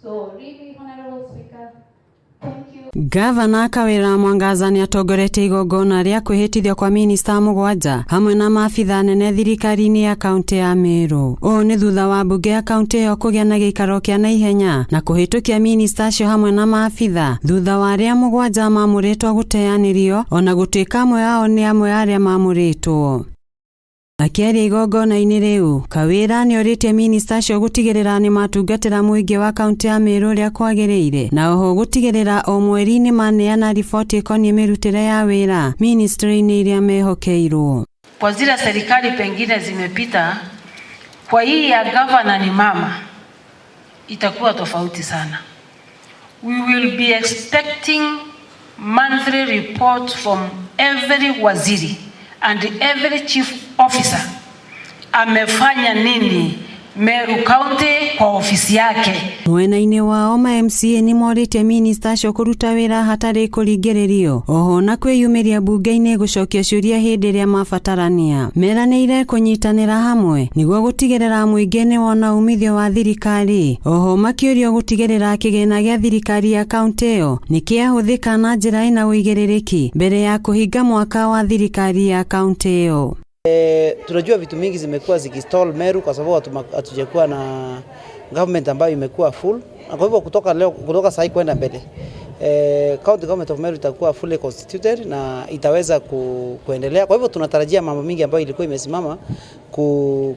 So really, Honorable Speaker, thank you. Gavana Kawira Mwangaza ni atongoretie igongona ria kwihitithio kwa minista 7 hamwe na maafitha nene thirikari-ini ya kaunti ya Meru. O ni thutha wa bunge ya kaunti iyo kugia na giikaro kia naihenya na kuhitukia minista acio hamwe na maafitha thutha wa aria 7 mamuritwo guteanirio ona gutuika amwe ao ni amwe aria mamuritwo. Akiaria igongona-ini riu, Kawira ni oritie minista acio gutigirira ni matungatira muingi wa kaunti ya Meru ria kwagiriire na oho gutigirira o mweri ni maneana riboti ikonie mirutire ya wira ministry-ini iria mehokeirwo. Kwa zile serikali pengine zimepita, kwa hii ya gavana ni mama itakuwa tofauti sana. We will be expecting monthly reports from every waziri and every chief officer amefanya nini Meru County kwa ofisi yake. Mwena-ini wao MCA ni morite minista acio kuruta wira hatari kuringiririo oho na kwiyumiria bunge-ini gucokia ciuria hindi ria mabatarania. Meranĩire kunyitanĩra hamwe niguo gutigirira muingi ni wona umithio wa thirikari. Oho makiurio gutigirira kigina gia thirikari ya kaunti iyo nikiahuthika na njira ina uigiririki mbere ya kuhinga mwaka wa thirikari ya kaunti iyo. Tunajua vitu mingi zimekuwa zikistall Meru kwa sababu hatujakuwa na government ambayo imekuwa full. Na kwa hivyo kutoka sasa kwenda mbele county government of Meru itakuwa fully constituted na itaweza kuendelea. Kwa hivyo tunatarajia mambo mingi ambayo ilikuwa imesimama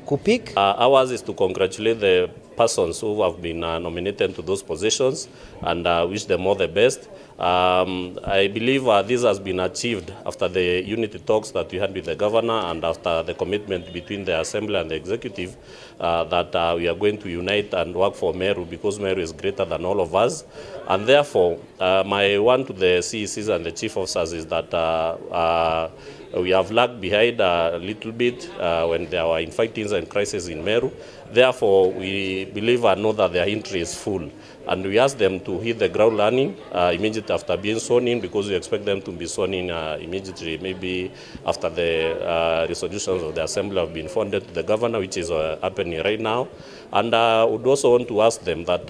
kupick. Ours is to congratulate the persons who have been nominated to those positions and wish them all the best. I believe this has been achieved after the unity talks that we had with the governor and after the commitment between the assembly and the executive that we are going to unite and work for Meru because Meru is greater than all of us. And therefore, my one to the CECs and the chief officers is that we have lagged behind a little bit when there were infightings and crises in Meru. Therefore, we believe and know that their entry is full. And we ask them to hit the ground running immediately after being sworn in because we expect them to be sworn in immediately, maybe after the resolutions of the assembly have been forwarded to the governor, which is happening right now. And would also want to ask them that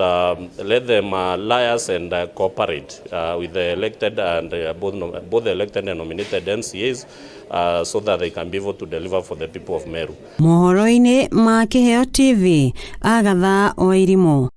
let them liaise and cooperate with the elected and both the elected and nominated NCAs so that they can be able to deliver for the people of Meru. Mohoro-ini ma Kiheo TV, Agatha Wairimu.